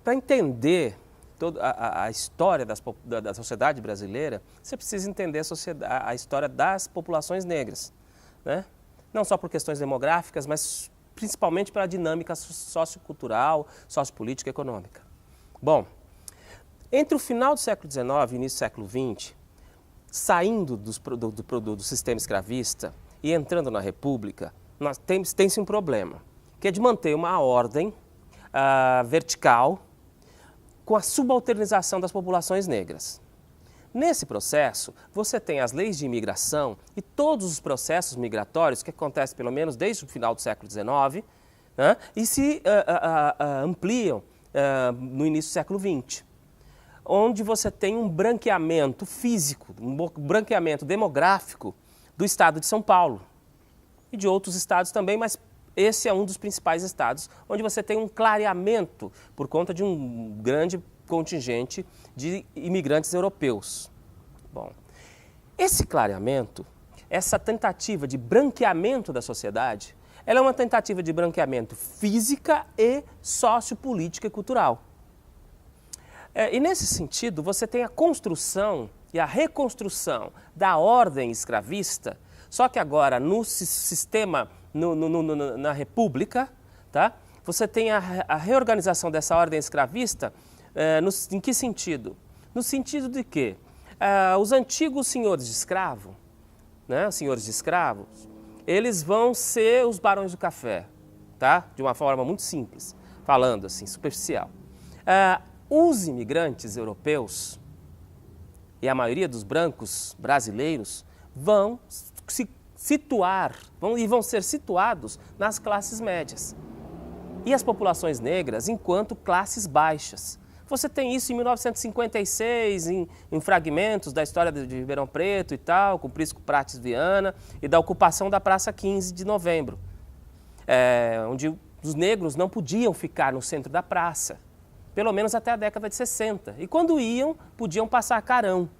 Para entender toda a história da sociedade brasileira, você precisa entender a história das populações negras, né? Não só por questões demográficas, mas principalmente pela dinâmica sociocultural, sociopolítica e econômica. Bom, entre o final do século XIX e o início do século XX, saindo do sistema escravista e entrando na República, tem-se um problema, que é de manter uma ordem vertical com a subalternização das populações negras. Nesse processo, você tem as leis de imigração e todos os processos migratórios que acontecem pelo menos desde o final do século XIX, né, e se ampliam no início do século XX, onde você tem um branqueamento físico, um branqueamento demográfico do estado de São Paulo e de outros estados também, mas esse é um dos principais estados onde você tem um clareamento por conta de um grande contingente de imigrantes europeus. Bom, esse clareamento, essa tentativa de branqueamento da sociedade, ela é uma tentativa de branqueamento física e sociopolítica e cultural. E nesse sentido, você tem a construção e a reconstrução da ordem escravista, só que agora no sistema, na República, tá? Você tem a reorganização dessa ordem escravista. Em que sentido? No sentido de que os antigos senhores de escravo, né, os senhores de escravos, eles vão ser os barões do café, tá? De uma forma muito simples, falando assim, superficial. Os imigrantes europeus e a maioria dos brancos brasileiros vão se situar, vão ser situados nas classes médias. E as populações negras enquanto classes baixas. Você tem isso em 1956, em fragmentos da história de Ribeirão Preto e tal, com Prisco Prates Viana, e da ocupação da Praça 15 de Novembro, onde os negros não podiam ficar no centro da praça, pelo menos até a década de 60. E quando iam, podiam passar carão,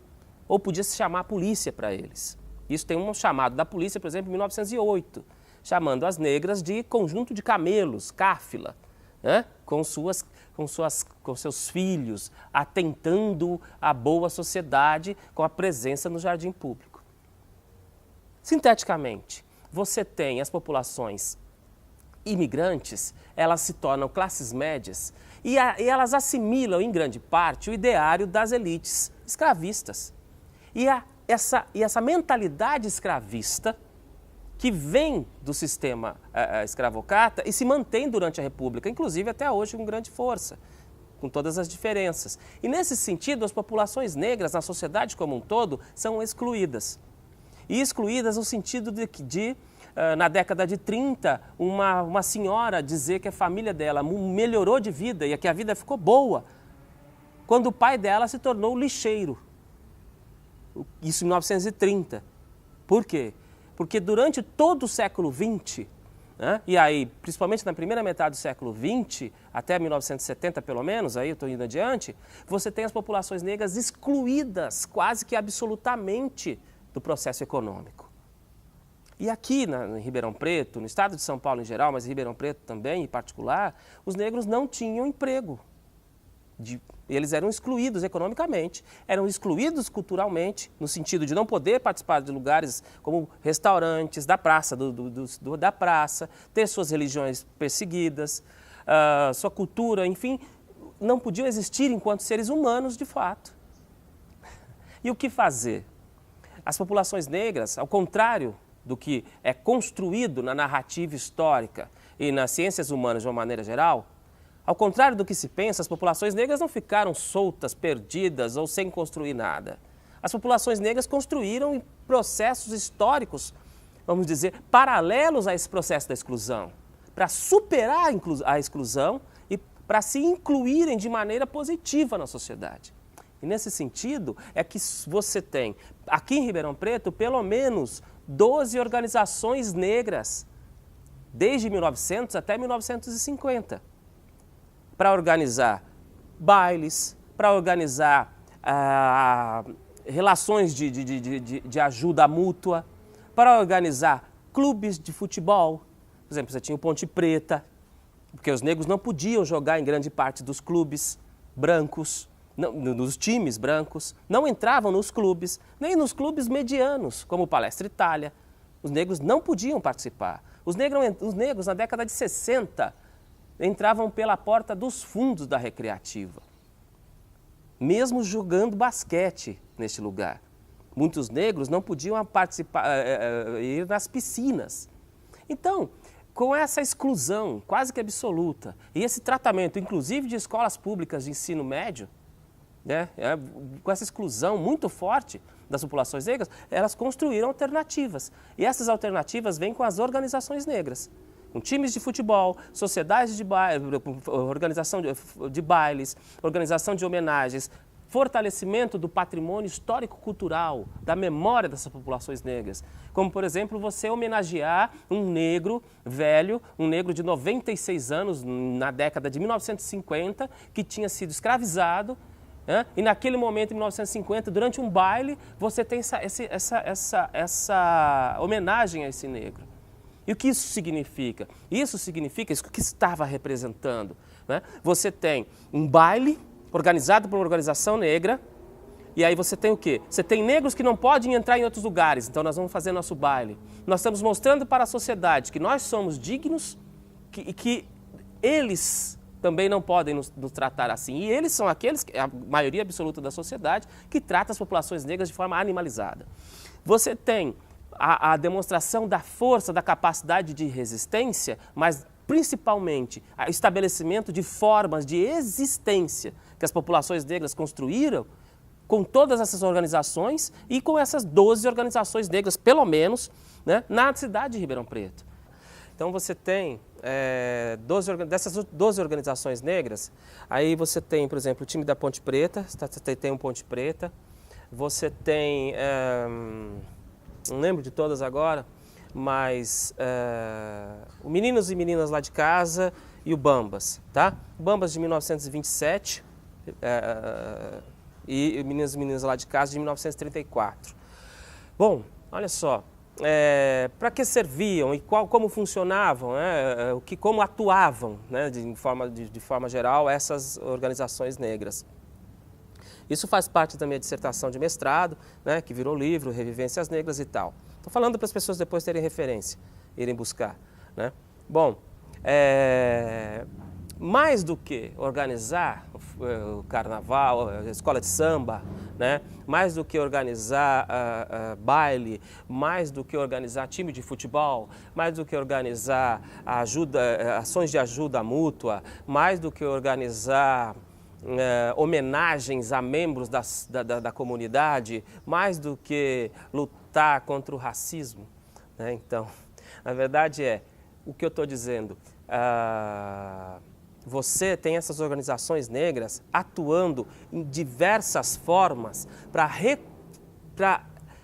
ou podia se chamar a polícia para eles. Isso tem um chamado da polícia, por exemplo, em 1908, chamando as negras de conjunto de camelos, cáfila, né? com seus filhos, atentando à boa sociedade com a presença no jardim público. Sinteticamente, você tem as populações imigrantes, elas se tornam classes médias e elas assimilam, em grande parte, o ideário das elites escravistas. E essa mentalidade escravista que vem do sistema escravocrata e se mantém durante a República, inclusive até hoje com grande força, com todas as diferenças. E nesse sentido, as populações negras na sociedade como um todo são excluídas. E excluídas no sentido de na década de 30, uma senhora dizer que a família dela melhorou de vida e que a vida ficou boa, quando o pai dela se tornou lixeiro. Isso em 1930. Por quê? Porque durante todo o século XX, né, e aí, principalmente na primeira metade do século XX, até 1970 pelo menos, aí eu estou indo adiante, você tem as populações negras excluídas quase que absolutamente do processo econômico. E aqui em Ribeirão Preto, no estado de São Paulo em geral, mas em Ribeirão Preto também em particular, os negros não tinham emprego. Eles eram excluídos economicamente, eram excluídos culturalmente, no sentido de não poder participar de lugares como restaurantes, da praça, da praça, ter suas religiões perseguidas, sua cultura, enfim, não podiam existir enquanto seres humanos de fato. E o que fazer? As populações negras, ao contrário do que é construído na narrativa histórica e nas ciências humanas de uma maneira geral, ao contrário do que se pensa, as populações negras não ficaram soltas, perdidas ou sem construir nada. As populações negras construíram processos históricos, vamos dizer, paralelos a esse processo da exclusão, para superar a exclusão e para se incluírem de maneira positiva na sociedade. E nesse sentido é que você tem, aqui em Ribeirão Preto, pelo menos 12 organizações negras, desde 1900 até 1950. Para organizar bailes, para organizar relações de ajuda mútua, para organizar clubes de futebol. Por exemplo, você tinha o Ponte Preta, porque os negros não podiam jogar em grande parte dos clubes brancos, nos times brancos, não entravam nos clubes, nem nos clubes medianos, como o Palestra Itália. Os negros não podiam participar. Os negros, na década de 60, entravam pela porta dos fundos da recreativa, mesmo jogando basquete neste lugar. Muitos negros não podiam participar, ir nas piscinas. Então, com essa exclusão quase que absoluta e esse tratamento, inclusive de escolas públicas de ensino médio, né, com essa exclusão muito forte das populações negras, elas construíram alternativas. E essas alternativas vêm com as organizações negras, com times de futebol, sociedades de baile, organização de bailes, organização de homenagens, fortalecimento do patrimônio histórico-cultural, da memória dessas populações negras. Como, por exemplo, você homenagear um negro velho, um negro de 96 anos, na década de 1950, que tinha sido escravizado, né? E naquele momento, em 1950, durante um baile, você tem essa homenagem a esse negro. E o que isso significa? Isso significa isso que estava representando, né? Você tem um baile organizado por uma organização negra, e aí você tem o quê? Você tem negros que não podem entrar em outros lugares, então nós vamos fazer nosso baile. Nós estamos mostrando para a sociedade que nós somos dignos e que eles também não podem nos tratar assim. E eles são aqueles, a maioria absoluta da sociedade, que trata as populações negras de forma animalizada. Você tem a demonstração da força, da capacidade de resistência, mas principalmente o estabelecimento de formas de existência que as populações negras construíram com todas essas organizações e com essas 12 organizações negras, pelo menos, né, na cidade de Ribeirão Preto. Então você tem dessas 12 organizações negras, aí você tem, por exemplo, o time da Ponte Preta, tem um Ponte Preta, você tem, não lembro de todas agora, mas o Meninos e Meninas lá de casa e o Bambas, tá? O Bambas de 1927 e o Meninos e Meninas lá de casa de 1934. Bom, olha só, para que serviam e como funcionavam, né? Como atuavam, né? de forma geral, essas organizações negras. Isso faz parte da minha dissertação de mestrado, né? Que virou livro, Revivências Negras e tal. Estou falando para as pessoas depois terem referência, irem buscar, né? Bom, mais do que organizar o carnaval, a escola de samba, né? Mais do que organizar baile, mais do que organizar time de futebol, mais do que organizar ações de ajuda mútua, mais do que organizar homenagens a membros da comunidade, mais do que lutar contra o racismo, né? Então, na verdade o que eu estou dizendo, você tem essas organizações negras atuando em diversas formas para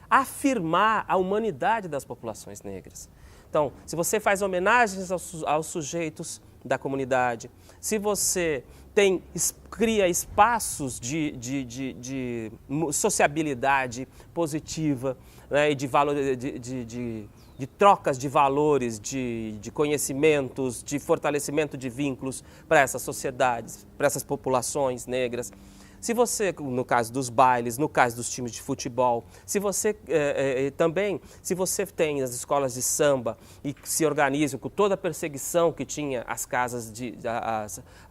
afirmar a humanidade das populações negras. Então, se você faz homenagens aos sujeitos da comunidade, se você cria espaços de sociabilidade positiva, né, e de trocas de valores, de conhecimentos, de fortalecimento de vínculos para essas sociedades, para essas populações negras. Se você, no caso dos bailes, no caso dos times de futebol, se você tem as escolas de samba e se organizam com toda a perseguição que tinha as casas,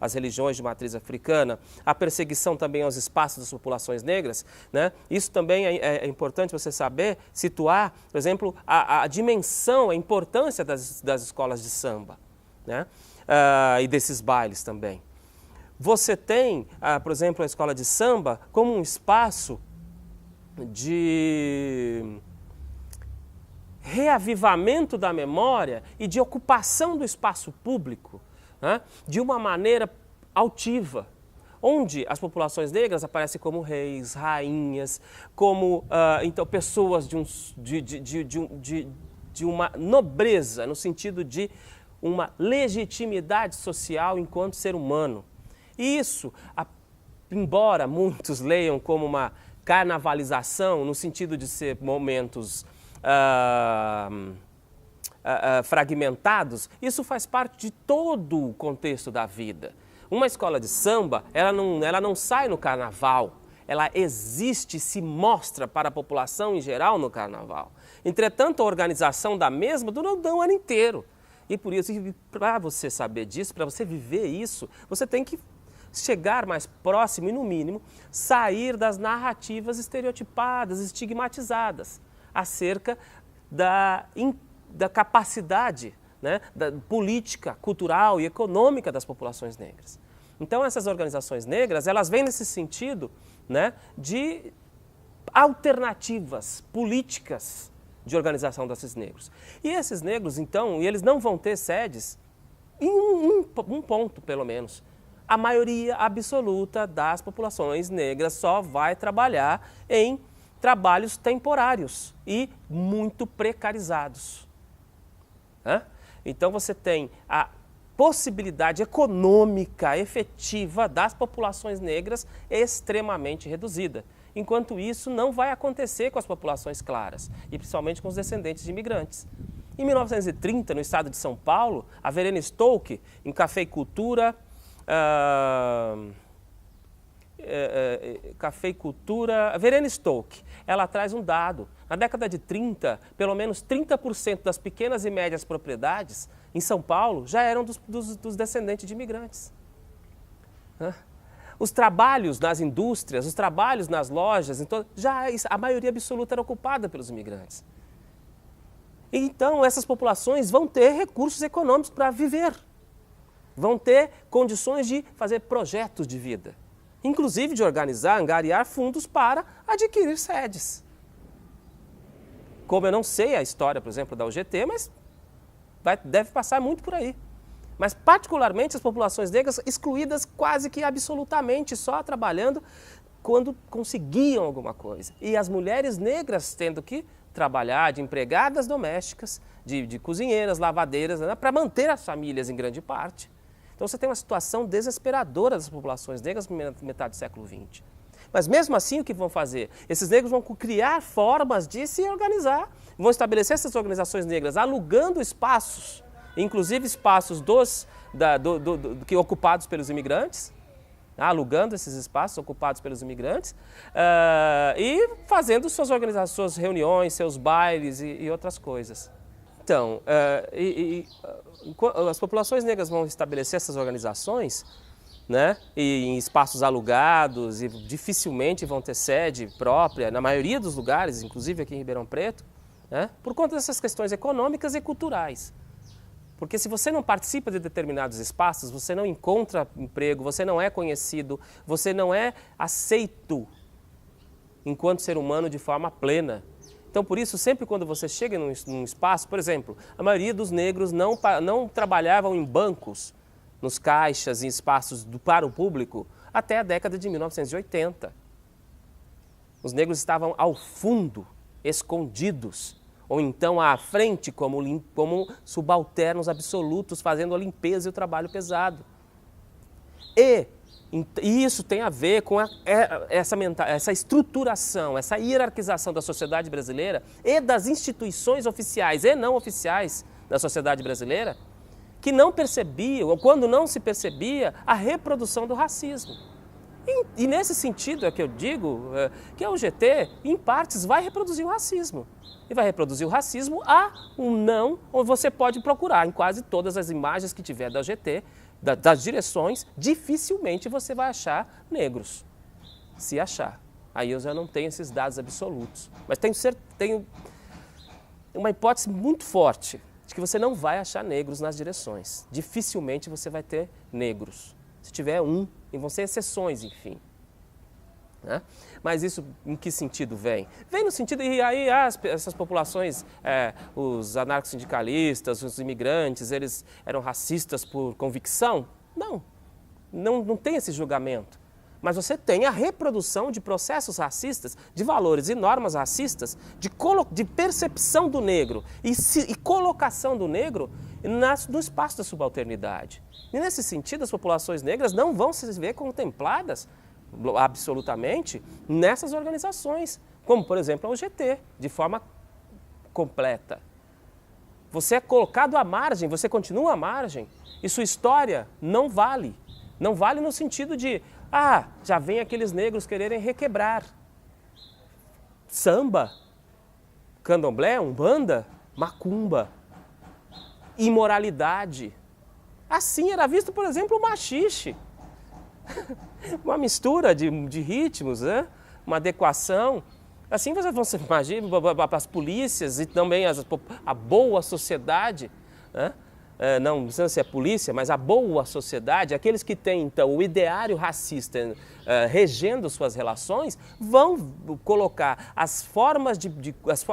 as religiões de matriz africana, a perseguição também aos espaços das populações negras, né? Isso também é importante você saber, situar, por exemplo, a dimensão, a importância das escolas de samba, né? E desses bailes também. Você tem, por exemplo, a escola de samba como um espaço de reavivamento da memória e de ocupação do espaço público, né, de uma maneira altiva, onde as populações negras aparecem como reis, rainhas, como então, pessoas de uma nobreza, no sentido de uma legitimidade social enquanto ser humano. E isso, embora muitos leiam como uma carnavalização, no sentido de ser momentos fragmentados, isso faz parte de todo o contexto da vida. Uma escola de samba, ela não sai no carnaval, ela existe e se mostra para a população em geral no carnaval. Entretanto, a organização da mesma dura o ano inteiro. E por isso, para você saber disso, para você viver isso, você tem que chegar mais próximo e, no mínimo, sair das narrativas estereotipadas, estigmatizadas, acerca da capacidade, né, da política, cultural e econômica das populações negras. Então, essas organizações negras, elas vêm nesse sentido, né, de alternativas políticas de organização desses negros. E esses negros, então, eles não vão ter sedes em um ponto, pelo menos. A maioria absoluta das populações negras só vai trabalhar em trabalhos temporários e muito precarizados. Então, você tem a possibilidade econômica efetiva das populações negras extremamente reduzida. Enquanto isso, não vai acontecer com as populações claras, e principalmente com os descendentes de imigrantes. Em 1930, no estado de São Paulo, a Verena Stolke, em Cafeicultura, Verena Stolke, ela traz um dado. Na década de 30, pelo menos 30% das pequenas e médias propriedades em São Paulo já eram dos descendentes de imigrantes. Os trabalhos nas indústrias, os trabalhos nas lojas, então, a maioria absoluta era ocupada pelos imigrantes. Então, essas populações vão ter recursos econômicos para viver, vão ter condições de fazer projetos de vida, inclusive de organizar, angariar fundos para adquirir sedes. Como eu não sei a história, por exemplo, da UGT, mas deve passar muito por aí. Mas particularmente as populações negras excluídas quase que absolutamente, só trabalhando quando conseguiam alguma coisa. E as mulheres negras tendo que trabalhar de empregadas domésticas, de cozinheiras, lavadeiras, né, para manter as famílias em grande parte. Então você tem uma situação desesperadora das populações negras na metade do século XX. Mas mesmo assim, o que vão fazer? Esses negros vão criar formas de se organizar, vão estabelecer essas organizações negras alugando espaços, inclusive espaços que ocupados pelos imigrantes, alugando esses espaços ocupados pelos imigrantes, e fazendo suas organizações, suas reuniões, seus bailes e outras coisas. Então, as populações negras vão estabelecer essas organizações, né, em espaços alugados, e dificilmente vão ter sede própria, na maioria dos lugares, inclusive aqui em Ribeirão Preto, né, por conta dessas questões econômicas e culturais. Porque se você não participa de determinados espaços, você não encontra emprego, você não é conhecido, você não é aceito enquanto ser humano de forma plena. Então, por isso, sempre quando você chega num espaço, por exemplo, a maioria dos negros não trabalhavam em bancos, nos caixas, em espaços para o público, até a década de 1980. Os negros estavam ao fundo, escondidos, ou então à frente como subalternos absolutos, fazendo a limpeza e o trabalho pesado. E isso tem a ver com essa estruturação, essa hierarquização da sociedade brasileira e das instituições oficiais e não oficiais da sociedade brasileira, que não percebiam, ou quando não se percebia, a reprodução do racismo. E nesse sentido é que eu digo que a UGT, em partes, vai reproduzir o racismo. E vai reproduzir o racismo onde você pode procurar em quase todas as imagens que tiver da UGT, das direções, dificilmente você vai achar negros. Se achar. Aí eu já não tenho esses dados absolutos. Mas tenho uma hipótese muito forte de que você não vai achar negros nas direções. Dificilmente você vai ter negros. Se tiver e vão ser exceções, enfim. Né? Mas isso em que sentido vem? Vem no sentido, e aí essas populações, os anarcossindicalistas, os imigrantes, eles eram racistas por convicção? Não tem esse julgamento. Mas você tem a reprodução de processos racistas, de valores e normas racistas, de percepção do negro e colocação do negro no espaço da subalternidade. E nesse sentido, as populações negras não vão se ver contempladas absolutamente nessas organizações, como, por exemplo, a UGT, de forma completa. Você é colocado à margem, você continua à margem e sua história não vale. Não vale no sentido de, já vem aqueles negros quererem requebrar. Samba, candomblé, umbanda, macumba, imoralidade. Assim era visto, por exemplo, o maxixe. Uma mistura de ritmos, né? Uma adequação. Assim você imagina as polícias e também a boa sociedade, né? Não sei se é polícia, mas a boa sociedade, aqueles que têm então o ideário racista regendo suas relações, vão colocar as formas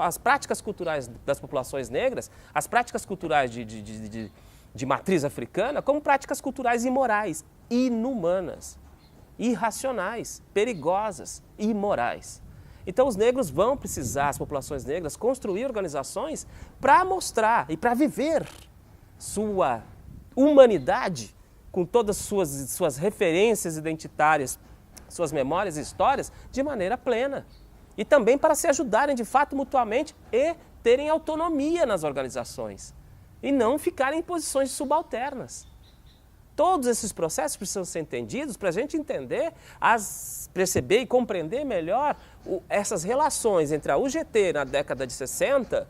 as práticas culturais das populações negras, as práticas culturais de matriz africana, como práticas culturais imorais, inumanas, irracionais, perigosas, imorais. Então os negros vão precisar, as populações negras, construir organizações para mostrar e para viver sua humanidade com todas suas referências identitárias, suas memórias e histórias de maneira plena. E também para se ajudarem de fato mutuamente e terem autonomia nas organizações e não ficarem em posições subalternas. Todos esses processos precisam ser entendidos para a gente entender, perceber e compreender melhor essas relações entre a UGT na década de 60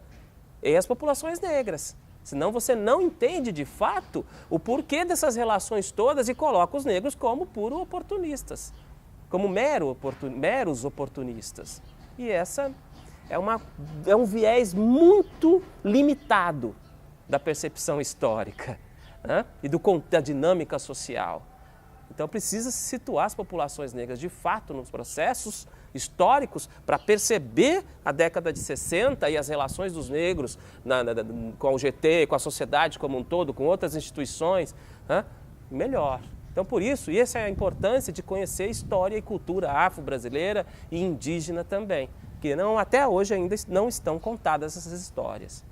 e as populações negras. Senão você não entende de fato o porquê dessas relações todas e coloca os negros como puro oportunistas, como meros oportunistas. E essa é um viés muito limitado da percepção histórica, né? E da dinâmica social. Então precisa se situar as populações negras de fato nos processos históricos para perceber a década de 60 e as relações dos negros com a UGT, com a sociedade como um todo, com outras instituições, né? Melhor. Então por isso, e essa é a importância de conhecer história e cultura afro-brasileira e indígena também, que até hoje ainda não estão contadas essas histórias.